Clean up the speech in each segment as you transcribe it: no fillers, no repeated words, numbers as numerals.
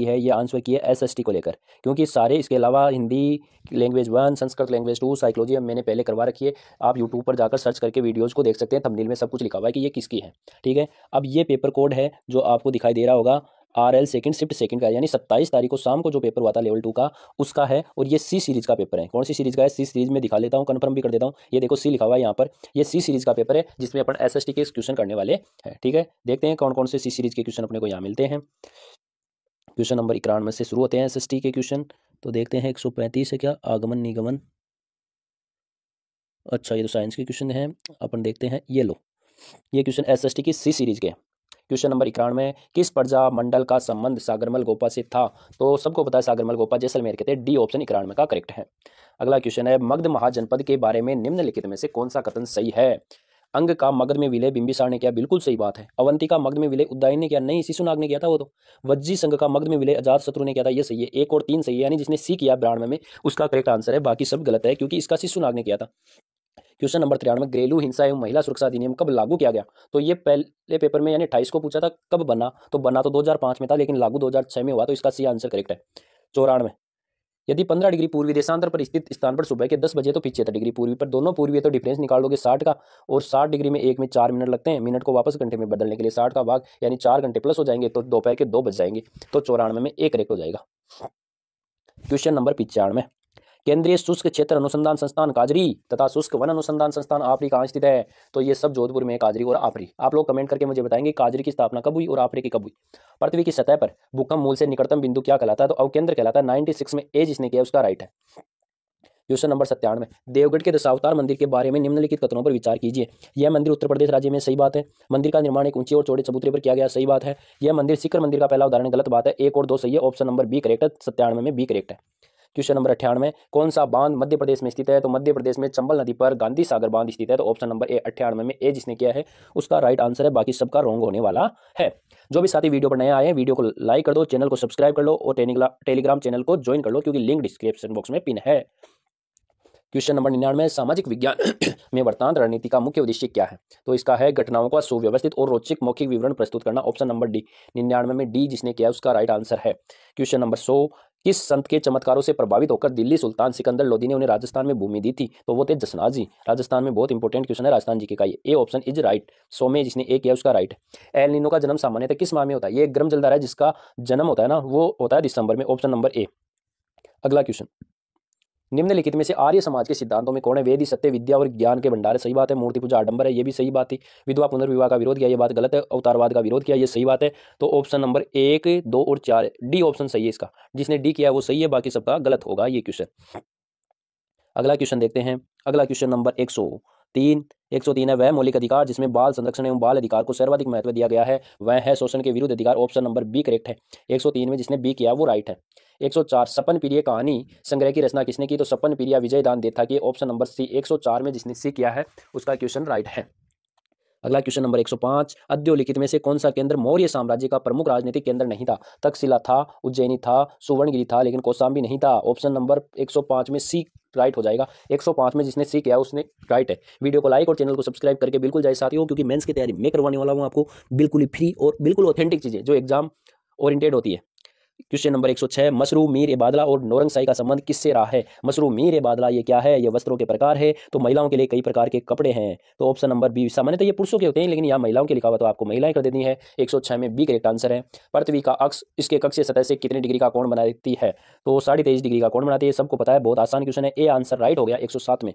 है ये आंसर की है एसएसटी को लेकर, क्योंकि सारे इसके अलावा Hindi language 1, Sanskrit language 2, psychology मैंने पहले करवा रखी है। आप यूट्यूब पर जाकर सर्च करके वीडियोज़ को देख सकते हैं, थंबनेल में सब कुछ लिखा हुआ है कि ये किसकी है। ठीक है, अब ये पेपर कोड है जो आपको दिखाई दे रहा होगा, RL सेकंड शिफ्ट सेकंड का, यानी 27 तारीख को शाम को जो पेपर हुआ था लेवल 2 का उसका है। और ये सी सीरीज का पेपर है। कौन सी सीरीज का है? सी सीरीज में दिखा लेता हूँ, कन्फर्म भी कर देता हूँ। ये देखो सी लिखा हुआ है यहाँ पर, ये सी सीरीज का पेपर है जिसमें अपन एसएसटी के क्वेश्चन करने वाले हैं। ठीक है, देखते हैं कौन कौन से सी सीरीज के क्वेश्चन अपने को यहाँ मिलते हैं। क्वेश्चन नंबर 91 से शुरू होते हैं एसएसटी के क्वेश्चन। तो देखते हैं 135 है क्या, आगमन निगमन। अच्छा, ये तो साइंस के क्वेश्चन हैं। अपन देखते हैं, ये लो, ये क्वेश्चन एसएसटी की सी सीरीज के। क्वेश्चन नंबर 91, किस प्रजामंडल का संबंध सागरमल गोपा से था? तो सबको पता है सागरमल गोपा जैसलमेर के थे। डी ऑप्शन 91 का करेक्ट है। अगला क्वेश्चन है, मगध महाजनपद के बारे में निम्नलिखित में से कौन सा कथन सही है? अंग का मगध में विलय बिंबिसार ने किया, बिल्कुल सही बात है। अवंती का मगध में विलय उदयन ने किया, नहीं शिशुनाग ने किया था वो तो। वज्जी संघ का मगध में विलय अजातशत्रु ने किया था, ये सही है। 1 और 3 सही है, यानी जिसने सी किया 92 में उसका करेक्ट आंसर है, बाकी सब गलत है क्योंकि इसका शिशुनाग ने किया था। क्वेश्चन नंबर 93, घरेलू हिंसा एवं महिला सुरक्षा अधिनियम कब लागू किया गया? तो ये पहले पेपर में यानी 28 को पूछा था कब बना, तो बना तो 2005 में था लेकिन लागू 2006 में हुआ, तो इसका सी आंसर करेक्ट है। 94, यदि 15 डिग्री पूर्वी देशांतर पर स्थित स्थान पर सुबह के 10 बजे तो 75 डिग्री पूर्वी पर, दोनों पूर्वी है तो डिफरेंस निकाल लोगे 60 का, और 60 डिग्री में 1 में 4 मिनट लगते हैं, मिनट को वापस घंटे में बदलने के लिए 60 का भाग यानी 4 घंटे प्लस हो जाएंगे तो दोपहर के 2 बज जाएंगे, तो 94 में एक करेक्ट हो जाएगा। क्वेश्चन नंबर 95, केंद्रीय शुष्क क्षेत्र अनुसंधान संस्थान काजरी तथा शुष्क वन अनुसंधान संस्थान आपरी कहाँ स्थित है? तो ये सब जोधपुर में है, काजरी और आपरी। आप लोग कमेंट करके मुझे बताएंगे काजरी की स्थापना कब हुई और आपरी की कब हुई। पृथ्वी की सतह पर भूकंप मूल से निकटतम बिंदु क्या कहलाता है? तो अवकेंद्र कहलाता है। 96 में ए जिसने किया उसका राइट है। क्वेश्चन नंबर 97, देवगढ़ के दशावतार मंदिर के बारे में निम्नलिखित कथनों पर विचार कीजिए। यह मंदिर उत्तर प्रदेश राज्य में, सही बात है। मंदिर का निर्माण एक ऊंचे और चौड़े चबूतरे पर किया गया, सही बात है। यह मंदिर शिखर मंदिर का पहला उदाहरण, गलत बात है। 1 और 2 सही है, ऑप्शन नंबर बी करेक्ट है। 97 में बी करेक्ट है। क्वेश्चन नंबर 98, कौन सा बांध मध्य प्रदेश में स्थित है? तो मध्य प्रदेश में चंबल नदी पर गांधी सागर बांध स्थित है, तो ऑप्शन नंबर ए 98 में ए जिसने किया है उसका राइट आंसर है, बाकी सबका रॉन्ग होने वाला है। जो भी साथी वीडियो पर नए आए हैं वीडियो को लाइक कर दो, चैनल को सब्सक्राइब कर लो और टेलीग्राम चैनल को ज्वाइन कर लो क्योंकि लिंक डिस्क्रिप्शन बॉक्स में पिन है। क्वेश्चन नंबर 99, सामाजिक विज्ञान में वर्तमान रणनीति का मुख्य उद्देश्य क्या है? तो इसका है घटनाओं का सुव्यवस्थित और रोचक मौखिक विवरण प्रस्तुत करना, ऑप्शन नंबर डी। 99 में डी जिसने किया उसका राइट आंसर है। क्वेश्चन नंबर 100, किस संत के चमत्कारों से प्रभावित होकर दिल्ली सुल्तान सिकंदर लोदी ने उन्हें राजस्थान में भूमि दी थी? तो वो थे जसनाथ जी। राजस्थान में बहुत इंपॉर्टेंट क्वेश्चन है राजस्थान जी के का, ये ए ऑप्शन इज राइट। 100 में जिसने ए किया उसका राइट है। एल नीनो का जन्म सामान्यतः किस माह में होता है? ये गर्म जलदार है जिसका जन्म होता है ना वो होता है दिसंबर में, ऑप्शन नंबर ए। अगला क्वेश्चन, निम्नलिखित में से आर्य समाज के सिद्धांतों में कौन है? वेद ही सत्य विद्या और ज्ञान के भंडार है, सही बात है। मूर्ति पूजा आडंबर है, ये भी सही बात है। विधवा पुनर्विवाह का विरोध किया, ये बात गलत है। अवतारवाद का विरोध किया, ये सही बात है। तो ऑप्शन नंबर 1, 2 और 4 डी ऑप्शन सही है इसका, जिसने डी किया वो सही है, बाकी सबका गलत होगा ये क्वेश्चन। अगला क्वेश्चन देखते हैं। अगला क्वेश्चन नंबर 103 है, वह मौलिक अधिकार जिसमें बाल संरक्षण एवं बाल अधिकार को सर्वाधिक महत्व दिया गया है वह है शोषण के विरुद्ध अधिकार, ऑप्शन नंबर बी करेक्ट है। 103 में जिसने बी किया वो राइट है। 104, सपन प्रिय कहानी संग्रह की रचना किसने की? तो सपन प्रिय विजयदान देथा की, ऑप्शन नंबर सी। 104 में जिसने सी किया है उसका क्वेश्चन राइट है। अगला क्वेश्चन नंबर 105, अद्योलिखित में से कौन सा केंद्र मौर्य साम्राज्य का प्रमुख राजनीतिक केंद्र नहीं था? तक्षशिला था, उज्जैनी था, सुवर्णगिरी था, लेकिन कौशाम्बी नहीं था। ऑप्शन नंबर 105 में सी राइट हो जाएगा। 105 में जिसने सी किया उसने राइट है। वीडियो को लाइक और चैनल को सब्सक्राइब करके बिल्कुल जाए साथियों, क्योंकि मेंस की तैयारी मैं करवाने वाला हूं आपको बिल्कुल ही फ्री और बिल्कुल ऑथेंटिक चीजें जो एग्जाम ओरिएंटेड होती है। क्वेश्चन नंबर 106, मशरूम मीर ए बादला और नौरंगशाही का संबंध किससे रहा है? मशरूम मीर ए बादला ये क्या है? ये वस्त्रों के प्रकार है, तो महिलाओं के लिए कई प्रकार के कपड़े हैं, तो ऑप्शन नंबर बी। सामान्यतः ये पुरुषों के होते हैं लेकिन यहाँ महिलाओं के लिखा हुआ तो आपको महिलाएं कर देती है। 106 में बी करेक्ट आंसर है। पृथ्वी का अक्ष इसके कक्ष सतह से कितने डिग्री का कोण बनाती है? तो 23.5 डिग्री का कोण बनाती है, सबको पता है, बहुत आसान क्वेश्चन है। ए आंसर राइट हो गया 107 में।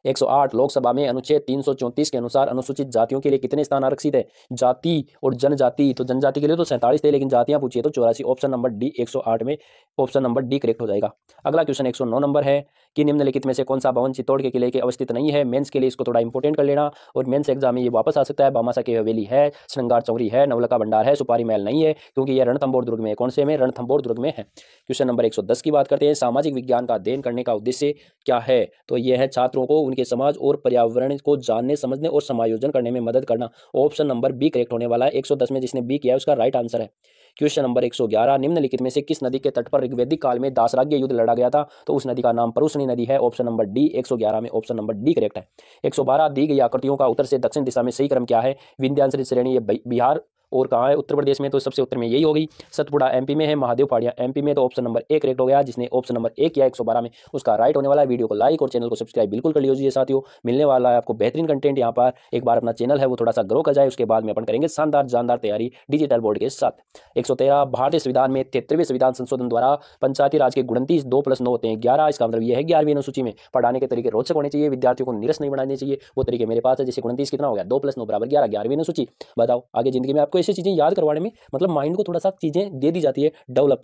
108, लोकसभा में अनुच्छेद 334 के अनुसार अनुसूचित जातियों के लिए कितने स्थान आरक्षित है? जाति और जनजाति, तो जनजाति के लिए तो 47 थे लेकिन जातियां पूछिए तो 84, ऑप्शन नंबर डी 108 में ऑप्शन नंबर डी करेक्ट हो जाएगा। अगला क्वेश्चन 109 नंबर है कि निम्नलिखित में से कौन सा भवन चित्तौड़ के किले के अवस्थित नहीं है? मेंस के लिए इसको थोड़ा इंपॉर्टेंट कर लेना और मेंस एग्जाम में ये वापस आ सकता है। बामासा की हवेली है, श्रृंगार चौरी है, नवलखा भंडार है, सुपारी महल नहीं है क्योंकि यह रणथंभौर दुर्ग में है। कौन से में? रणथंभौर दुर्ग में है। क्वेश्चन नंबर 110 की बात करते हैं, सामाजिक विज्ञान का अध्ययन करने का उद्देश्य क्या है? तो यह है छात्रों को उनके समाज और पर्यावरण को जानने समझने और समायोजन करने में मदद करना, ऑप्शन नंबर बी करेक्ट होने वाला है। 110 में जिसने बी किया है उसका राइट आंसर है। क्वेश्चन नंबर 111, निम्नलिखित में से किस नदी के तट पर ऋग्वैदिक काल में दासराज्य युद्ध लड़ा गया था? तो उस नदी का नाम परुष्णी नदी है, ऑप्शन नंबर डी। 111 में ऑप्शन नंबर डी करेक्ट है। 112, दी गई आकृतियों का उत्तर से दक्षिण दिशा में सही क्रम क्या है? विंध्यांचल श्रेणी, ये बिहार और कहाँ है, उत्तर प्रदेश में, तो सबसे उत्तर में यही होगी। सतपुड़ा एमपी में है, महादेव फाड़िया एमपी में, तो ऑप्शन नंबर 1 करेक्ट हो गया। जिसने ऑप्शन नंबर 1 किया 112 में उसका राइट होने वाला है। वीडियो को लाइक और चैनल को सब्सक्राइब बिल्कुल कर लीजिए साथियों, मिलने वाला है आपको बेहतरीन कंटेंट यहाँ पर। एक बार अपना चैनल है वो थोड़ा सा ग्रो कर जाए, उसके बाद में अपन करेंगे शानदार जानदार तैयारी डिजिटल बोर्ड के साथ। 113 भारतीय संविधान में 73वें संविधान संशोधन द्वारा पंचायती राज के गुणनतीस 2+9 होते हैं 11। इसका मतलब यह है 11वीं अनुसूची में पढ़ाने के तरीके रोचक होने चाहिए, विद्यार्थियों को नीरस नहीं बनाने चाहिए। वो तरीके मेरे पास है। जैसे 29 कितना हो गया, 2+9 = 11, 11वीं अनुसूची। बताओ आगे जिंदगी में आपको ऐसी चीजें याद करवाने में, मतलब माइंड को थोड़ा सा चीजें दे दी जाती है डेवलप,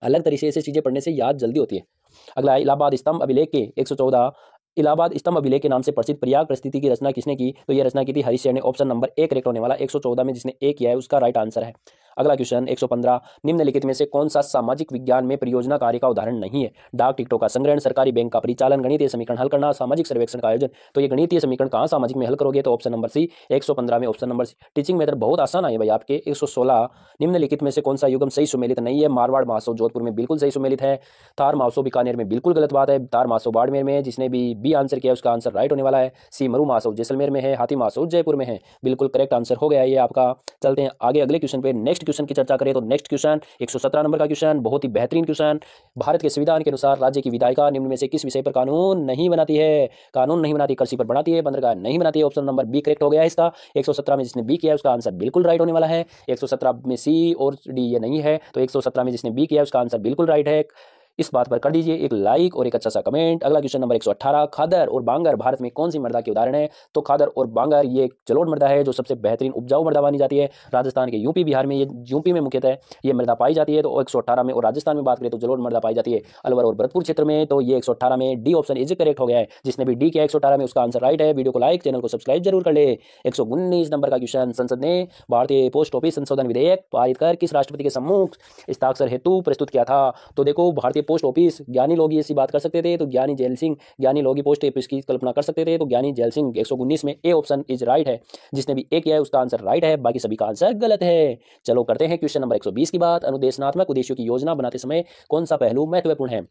अलग तरीके से चीजें पढ़ने से याद जल्दी होती है। अगला है इलाहाबाद स्तंभ अभिलेख के 114। इलाहाबाद स्तंभ अभिलेख के नाम से प्रसिद्ध प्रयाग परिस्थिति की रचना किसने की, तो यह रचना की थी हरीश सेन ने। ऑप्शन नंबर 1 करेक्ट होने वाला। 114 में जिसने ए किया है उसका राइट आंसर है। अगला क्वेश्चन 115, निम्नलिखित में से कौन सा सामाजिक विज्ञान में परियोजना कार्य का उदाहरण नहीं है। डाक टिकटों का संग्रहण, सरकारी बैंक का परिचालन, गणितीय समीकरण हल करना, सामाजिक सर्वेक्षण का आयोजन। तो ये गणितीय समीकरण कहाँ सामाजिक में हल करोगे, तो ऑप्शन नंबर सी 115 में option number C. Teaching method बहुत आसान है भाई आपके। 116, निम्नलिखित में से कौन सा युगम सही सुमेलित नहीं है। मारवाड़ महोत्सव जोधपुर में बिल्कुल सही सुमेलित है। थार महोत्सव बीकानेर में बिल्कुल गलत बात है। थार महोत्सव बाड़मेर में, जिसने भी बी आंसर किया उसका आंसर राइट होने वाला है। सी मरु महोत्सव जैसलमेर में है। हाथी महोत्सव जयपुर में है, बिल्कुल करेक्ट आंसर हो गया ये आपका। चलते हैं आगे अगले क्वेश्चन पे, नेक्स्ट क्वेश्चन की चर्चा करें तो नेक्स्ट क्वेश्चन 117 नंबर का क्वेश्चन, बहुत ही बेहतरीन क्वेश्चन। भारत के संविधान के अनुसार राज्य की विधायिका निम्न में से किस विषय पर कानून नहीं बनाती है। कानून नहीं बनाती, कृषि पर बनाती है, बंदरगाह नहीं बनाती है। ऑप्शन नंबर बी करेक्ट हो गया है इसका। 117 में जिसने बी किया उसका आंसर बिल्कुल राइट होने वाला है। 117 में सी और डी ये नहीं है, तो 117 में जिसने बी किया उसका आंसर बिल्कुल राइट है। इस बात पर कर दीजिए एक लाइक और एक अच्छा सा कमेंट। अगला क्वेश्चन नंबर 118, खादर और बांगर भारत में कौन सी मृदा के उदाहरण है। तो खादर और बांगर ये जलोढ़ मृदा है जो सबसे बेहतरीन उपजाऊ मृदा मानी जाती है। राजस्थान के यूपी बिहार में, ये यूपी में मुख्यतः ये मृदा पाई जाती है। तो 118 में, और राजस्थान में बात करें तो जलोढ़ मृदा पाई जाती है अलवर और भरतपुर क्षेत्र में। तो ये 118 में डी ऑप्शन इज करेक्ट हो गया है। जिसने भी डी किया 118 में उसका आंसर राइट है। वीडियो को लाइक, चैनल को सब्सक्राइब जरूर कर ले। 119 नंबर का क्वेश्चन, संसद ने भारतीय पोस्ट ऑफिस संशोधन विधेयक पारित कर किस राष्ट्रपति के सम्मुख हस्ताक्षर हेतु प्रस्तुत किया था। तो देखो भारतीय पोस्ट ऑफिस, ज्ञानी लोग ऐसी बात कर सकते थे तो ज्ञानी जैल सिंह, ज्ञानी लोग पोस्ट ऑफिस की कल्पना कर सकते थे तो ज्ञानी जैल सिंह। 119 में ए ऑप्शन इज राइट है। जिसने भी ए किया है उसका आंसर राइट है, बाकी सभी का आंसर गलत है। चलो करते हैं क्वेश्चन नंबर 120 की बात। अनुदेशनात्मक उद्देश्यों की योजना बनाते समय कौन सा पहलू महत्वपूर्ण है।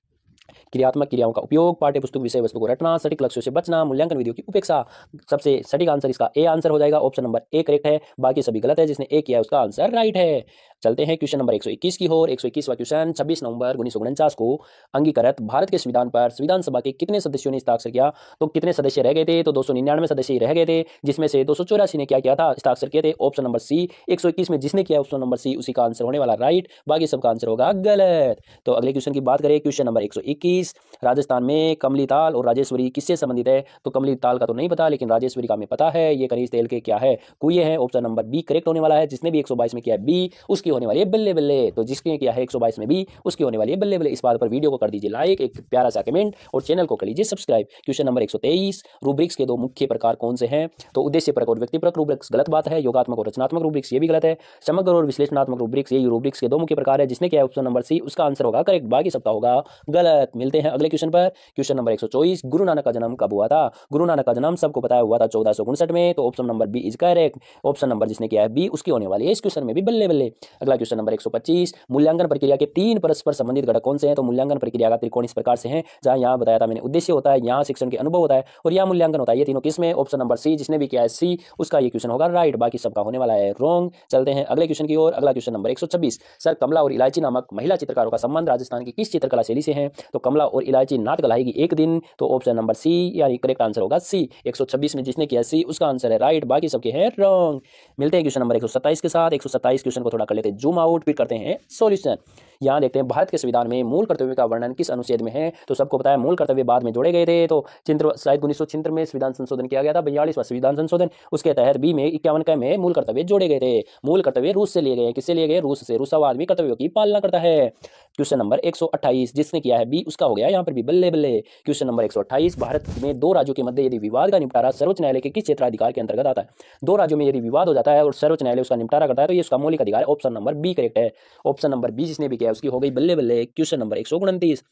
क्रियात्मक क्रियाओं का उपयोग, पाठ्यपुस्तक विषय वस्तु को रटना, सटीक लक्ष्यों से बचना, मूल्यांकन विधियों की उपेक्षा। सबसे सटीक आंसर इसका ए आंसर हो जाएगा। ऑप्शन नंबर ए करेक्ट है, बाकी सभी गलत है। जिसने ए किया उसका आंसर राइट है। चलते हैं क्वेश्चन नंबर 121 की ओर। 121वां क्वेश्चन, 26 नवंबर 1949 को अंगीकृत भारत के संविधान पर संविधान सभा के कितने सदस्यों ने हस्ताक्षर किया। तो कितने सदस्य रह गए थे, तो 299 सदस्य रह गए थे, जिसमें से 284 ने क्या किया था, हस्ताक्षर किए थे। ऑप्शन नंबर सी। 121 में जिसने किया ऑप्शन नंबर सी उसी का आंसर होने वाला राइट, बाकी सबका आंसर होगा गलत। तो अगले क्वेश्चन की बात करें, क्वेश्चन नंबर 121, राजस्थान में कमली ताल और राजेश्वरी किससे संबंधित है। तो कमली ताल का तो नहीं पता, लेकिन राजेश्वरी का हमें पता है। ये खनिज तेल के क्या है, कुएं है। ऑप्शन नंबर बी करेक्ट होने वाला है। जिसने भी 122 में किया है बी, उसकी होने वाली है बल्ले बल्ले। तो जिसने किया है 122 में बी, उसकी होने वाली है बल्ले बल्ले। इस बात पर वीडियो को कर दीजिए लाइक, एक प्यारा सा कमेंट और चैनल को कर लीजिए सब्सक्राइब। क्वेश्चन नंबर 123, रूब्रिक्स के दो मुख्य प्रकार कौन से हैं। तो उद्देश्यपरक और व्यक्तिपरक रूब्रिक्स गलत बात है। योगात्मक और रचनात्मक रूब्रिक्स ये भी गलत है। समग्र और विश्लेषणात्मक रूब्रिक्स, ये रूब्रिक्स के दो मुख्य प्रकार है। जिसने किया ऑप्शन नंबर सी उसका आंसर होगा करेक्ट, बाकी सबका होगा गलत। मिलते हैं अगले क्वेश्चन पर। क्वेश्चन नंबर 124, गुरु नानक का जन्म कब हुआ था। गुरु नानक का जन्म सबको पता है हुआ था 1459 में। तो option number B is correct. Option number जिसने किया है बी उसकी होने वाली है इस क्वेश्चन में भी बल्ले बल्ले। अगला क्वेश्चन नंबर 125, मूल्यांकन प्रक्रिया के 3 परस्पर संबंधित घटक कौन से हैं। तो मूल्यांकन प्रक्रिया का त्रिकोण इस प्रकार से है, जहां यहाँ बताया था मैंने, उद्देश्य होता है, यहाँ शिक्षण के अनुभव होता है और यहाँ मूल्यांकन होता है। ये तीनों किस में, ऑप्शन नंबर सी। जिसने भी किया है सी उसका ये क्वेश्चन होगा राइट, बाकी सबका होने वाला है रॉन्ग। चलते हैं अगले क्वेश्चन की ओर। अगला क्वेश्चन नंबर 126, सर कमला और इलायची नामक महिला चित्रकारों का संबंध राजस्थान की किस चित्रकला शैली से है। तो कमला और इलायची नाटक लाएगी एक दिन। तो ऑप्शन नंबर सी, यानी करेक्ट आंसर होगा सी। 126 में जिसने किया सी उसका आंसर है राइट, बाकी सबके हैं रॉन्ग। मिलते हैं क्वेश्चन नंबर 127 के साथ। 127 क्वेश्चन को थोड़ा कर लेते हैं जूम आउट, फिर करते हैं सॉल्यूशन। यहाँ देखते हैं भारत के संविधान में मूल कर्तव्य का वर्णन किस अनुच्छेद में है। तो सबको पता है मूल कर्तव्य बाद में जोड़े गए थे। तो शायद 1976 में संविधान संशोधन किया गया था, 42वां संविधान संशोधन। उसके तहत बी में 51 में मूल कर्तव्य जोड़े गए थे। मूल कर्तव्य रूस से लिए गए। किससे लिए गए, रूस से। रूसा आदमी कर्तव्यों की पालना करता है। क्वेश्चन नंबर 128, जिसने किया है बी उसका हो गया यहाँ पर भी बल्ले बल्ले। क्वेश्चन नंबर 128, भारत में दो राज्यों के मध्य यदि विवाद का निपटारा सर्वोच्च न्यायालय के किस क्षेत्राधिकार के अंतर्गत आता है। दो राज्यों में यदि विवाद हो जाता है और सर्वोच्च न्यायालय उसका निपटारा करता है तो ये उसका मौलिक अधिकार है। ऑप्शन नंबर बी करेक्ट है। ऑप्शन नंबर बी जिसने भी किया उसकी हो गई बल्ले बल्ले। क्वेश्चन नंबर 129,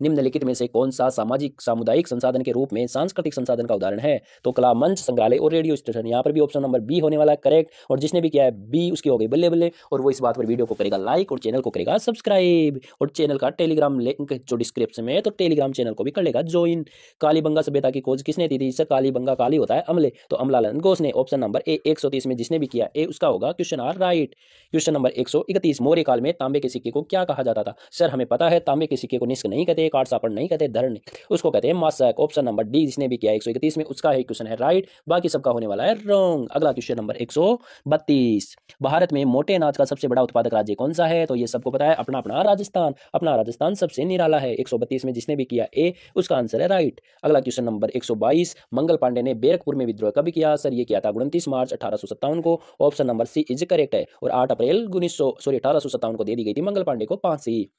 निम्नलिखित में से कौन सा सामाजिक सामुदायिक संसाधन के रूप में सांस्कृतिक संसाधन का उदाहरण है? तो कला मंच, संग्रहालय और रेडियो स्टेशन। यहाँ पर भी ऑप्शन नंबर बी होने वाला है करेक्ट, और जिसने भी किया है बी उसकी हो गई बल्ले बल्ले, और वो इस बात पर वीडियो को करेगा लाइक और चैनल को करेगा सब्सक्राइब, और चैनल का टेलीग्राम लिंक जो डिस्क्रिप्शन में है तो टेलीग्राम चैनल को भी कर लेगा ज्वाइन। कालीबंगा सभ्यता की खोज किसने दी थी? सर कालीबंगा काली होता है अमले, तो अमलालन घोष ने। ऑप्शन नंबर ए 130 में जिसने भी किया ए उसका होगा question are right. Question number 131, Maurya काल में तांबे के सिक्के को क्या कहा जाता था? सर हमें पता है, तांबे के सिक्के को निष्क नहीं कहते, काट सापड़ नहीं कहते, धर नहीं, उसको कहते हैं मासक। ऑप्शन नंबर डी जिसने भी किया 131 में उसका ही क्वेश्चन है राइट, बाकी सबका होने वाला है रॉन्ग। अगला क्वेश्चन नंबर 132, भारत में मोटे अनाज का सबसे बड़ा उत्पादक राज्य कौन सा है? तो ये सबको पता है, अपना अपना राजस्थान। अपना राजस्थान सबसे निराला है। 132 में जिसने भी किया ए उसका आंसर है राइट। अगला क्वेश्चन नंबर 122, मंगल पांडे ने बैरकपुर में विद्रोह कब किया? सर ये किया था 29 मार्च 1857 को। Option number C is correct है, और 8 अप्रैल 1857 को दे दी गई थी मंगल पांडे को फांसी।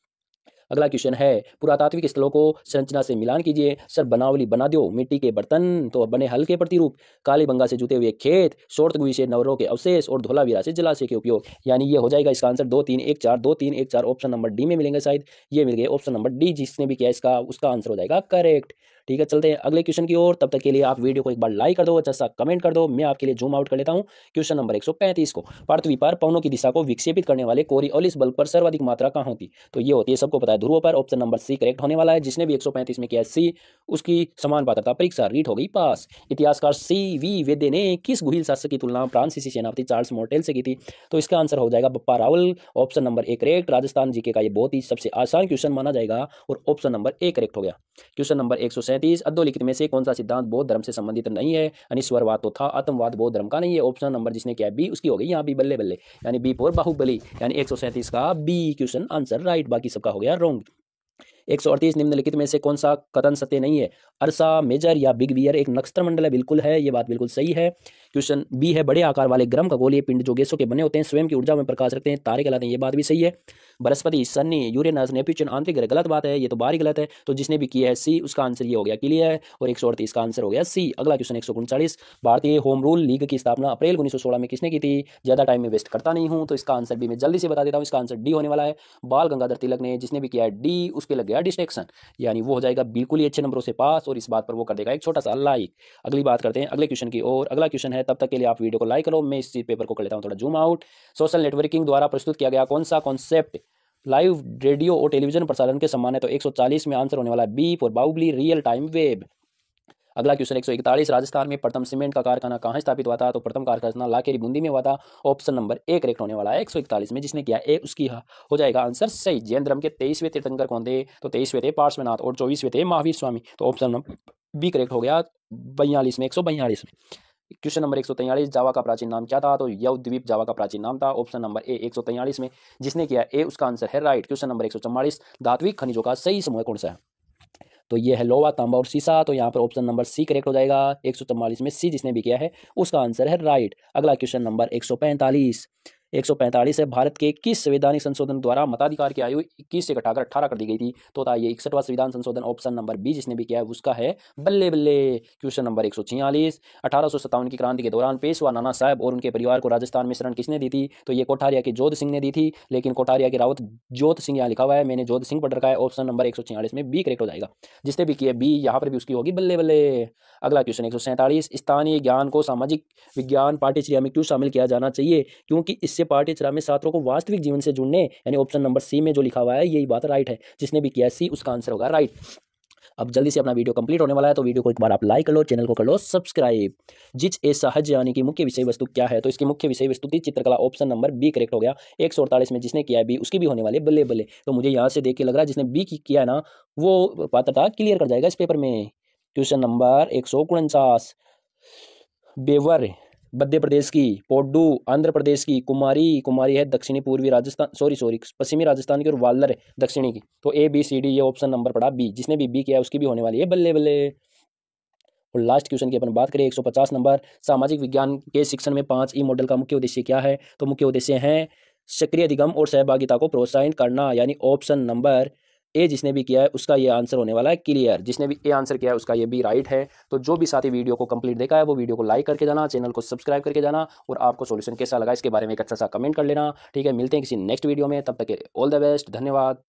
अगला क्वेश्चन है, पुरातात्विक स्थलों को संरचना से मिलान कीजिए। सर बनावली बना दो, मिट्टी के बर्तन तो बने हल्के प्रतिरूप, कालीबंगा से जुते हुए खेत, शोरतगुई से नवरों के अवशेष, और धोलावीरा से जलाशय के उपयोग। यानी ये हो जाएगा इसका आंसर 2 3 1 4 2 3 1 4। ऑप्शन नंबर डी में मिलेंगे शायद, ये मिल गए ऑप्शन नंबर डी, जिसने भी किया इसका उसका आंसर हो जाएगा करेक्ट। ठीक है, चलते हैं अगले क्वेश्चन की ओर। तब तक के लिए आप वीडियो को एक बार लाइक कर दो, अच्छा सा कमेंट कर दो। मैं आपके लिए जूम आउट कर लेता हूं क्वेश्चन नंबर 135 को। पृथ्वी पर पवनों की दिशा को विक्षेपित करने वाले कोरियोलिस बल्ब पर सर्वाधिक मात्रा कहाँ होती? तो ये होती है, सबको पता है, ध्रुवों पर। ऑप्शन नंबर सी करेक्ट होने वाला है। जिसने भी 135 में किया सी उसकी समान पात्रता परीक्षा रीट हो गई पास। इतिहासकार सी वी वेदे ने किस गुहिल शासक की तुलना फ्रांसीसी सेनापति चार्ल्स मोर्टेल से की थी? तो इसका आंसर हो जाएगा Bappa Rawal. Option number A correct. Rajasthan GK का ये बहुत ही सबसे आसान क्वेश्चन माना जाएगा, और ऑप्शन नंबर ए करेक्ट हो गया। क्वेश्चन नंबर 137, अधोलिखित में से कौन सा सिद्धांत बौद्ध धर्म से संबंधित नहीं है? अनिश्वरवाद तो था, आत्मवाद बौद्ध धर्म का नहीं है। ऑप्शन नंबर जिसने किया बी उसकी हो गई यहाँ भी बल्ले बल्ले, यानी बी फॉर बाहुबली, यानी 137 का बी क्वेश्चन आंसर राइट, बाकी सबका हो गया रॉन्ग। 138, निम्नलिखित में से कौन सा कथन सत्य नहीं है? अर्सा मेजर या बिग बियर एक नक्षत्र मंडल है, बिल्कुल है, ये बात बिल्कुल सही है। क्वेश्चन बी है, बड़े आकार वाले ग्रह खगोलीय पिंड जो गैसों के बने होते हैं स्वयं की ऊर्जा में प्रकाश रखते हैं, तारे कहलाते हैं, ये बात भी सही है। बृहस्पति, शनि, यूरेनस, नेपच्यून आंतरिक ग्रह, गलत बात है, ये तो बाहरी गलत है। तो जिसने भी किया है सी उसका आंसर ये हो गया क्लियर है, और 138 का आंसर हो गया सी। अगला क्वेश्चन 139, भारतीय होम रूल लीग की स्थापना अप्रैल 1916 में किसने की थी? ज्यादा टाइम में वेस्ट करता नहीं हूं, तो इसका आंसर भी मैं जल्दी से बता देता हूं, इसका आंसर डी होने वाला है, बाल गंगाधर तिलक ने। जिसने भी किया है डी उसके लग गया डिस्ट्रैक्शन, यानी वो हो जाएगा बिल्कुल ही अच्छे नंबरों से पास, और इस बात पर वो कर देगा एक छोटा सा लाइक। अगली बात करते हैं अगले क्वेश्चन की ओर। अगला क्वेश्चन है, तब तक के लिए आप वीडियो को लाइक करो, मैं इस पेपर को कर लेता हूं थोड़ा जूम आउट। सोशल नेटवर्किंग द्वारा प्रस्तुत किया गया कौन सा कॉन्सेप्ट लाइव रेडियो और टेलीविजन प्रसारण के समान है? तो 140 में आंसर होने वाला है B for Baahubali real time web. अगला क्वेश्चन 141, राजस्थान में प्रथम सीमेंट का कारखाना कहाँ स्थापित हुआ था? तो प्रथम कारखाना लाखेरी बूंदी में हुआ था। ऑप्शन नंबर ए करेक्ट होने वाला है। 141 में जिसने किया ए उसकी हो जाएगा आंसर सही। जैन धर्म के 23वें तीर्थंकर कौन थे? तो 23वें थे पार्श्वनाथ, और 24वें थे महावीर स्वामी, तो ऑप्शन नंबर बी करेक्ट हो गया 42 में 142 में। क्वेश्चन नंबर 143, जावा का प्राचीन नाम क्या था? तो यव द्वीप जावा का प्राचीन नाम था। ऑप्शन नंबर ए 143 में जिसने किया ए उसका आंसर है राइट। क्वेश्चन नंबर 144, धात्विक खनिजों का सही समूह कौन सा है? तो ये है लोहा, तांबा और सीसा, तो यहाँ पर ऑप्शन नंबर सी करेक्ट हो जाएगा। 144 में सी जिसने भी किया है उसका आंसर है राइट। अगला क्वेश्चन नंबर 145 है, भारत के किस संवैधानिक संशोधन द्वारा मताधिकार की आयु 21 से घटाकर 18 कर दी गई थी? तो था ये 61वां संविधान संशोधन। ऑप्शन नंबर बी जिसने भी किया है उसका है बल्ले बल्ले। क्वेश्चन नंबर 146, 1857 की क्रांति के दौरान पेशवा नाना साहब और उनके परिवार को राजस्थान में शरण किसने दी थी? तो ये कोठारिया के जोध सिंह ने दी थी, लेकिन कोठारिया के रावत जोध सिंह यहाँ लिखा हुआ है, मैंने जोध सिंह पढ़ रखा है। ऑप्शन नंबर 146 में बी करेक्ट हो जाएगा। जिसने भी किया बी यहाँ पर भी उसकी होगी बल्ले बल्ले। अगला क्वेश्चन 147, स्थानीय ज्ञान को सामाजिक विज्ञान पाठ्यचर्या में क्यों शामिल किया जाना चाहिए? क्योंकि इससे पाठ्यचर्या में छात्रों को वास्तविक जीवन से जुड़ने, यानी ऑप्शन नंबर सी में जो लिखा हुआ है यही बात राइट है। जिसने भी किया सी उसका आंसर होगा राइट। अब जल्दी से अपना वीडियो कंप्लीट होने वाला है, तो वीडियो को एक बार आप लाइक कर लो, चैनल को कर लो सब्सक्राइब। जिच ए सहज यानी कि मुख्य विषय वस्तु क्या है? तो इसकी मुख्य विषय वस्तु थी चित्रकला। ऑप्शन नंबर बी करेक्ट हो गया। 148 में जिसने किया है बी उसकी भी होने वाली बल्ले बल्ले। तो मुझे यहाँ से देख के लग रहा है जिसने बी किया है ना वो पात्रता क्लियर कर जाएगा इस पेपर में। Question number 149, Weber Madhya Pradesh की, पोड्डू आंध्र प्रदेश की, कुमारी है दक्षिणी पूर्वी राजस्थान सॉरी पश्चिमी राजस्थान की, और वालर है दक्षिणी की। तो ए बी सी डी ये ऑप्शन नंबर पड़ा बी। जिसने भी किया है उसकी भी होने वाली है बल्ले बल्ले। और लास्ट क्वेश्चन की अपन बात करें 150 नंबर, सामाजिक विज्ञान के शिक्षण में 5 ई मॉडल का मुख्य उद्देश्य क्या है? तो मुख्य उद्देश्य है सक्रिय अधिगम और सहभागिता को प्रोत्साहित करना, यानी ऑप्शन नंबर ए जिसने भी किया है उसका ये आंसर होने वाला है क्लियर। जिसने भी ए आंसर किया है उसका ये भी राइट है। तो जो भी साथी वीडियो को कंप्लीट देखा है वो वीडियो को लाइक करके जाना, चैनल को सब्सक्राइब करके जाना, और आपको सॉल्यूशन कैसा लगा इसके बारे में एक अच्छा सा कमेंट कर लेना। ठीक है, मिलते हैं किसी नेक्स्ट वीडियो में, तब तक के ऑल द बेस्ट, धन्यवाद।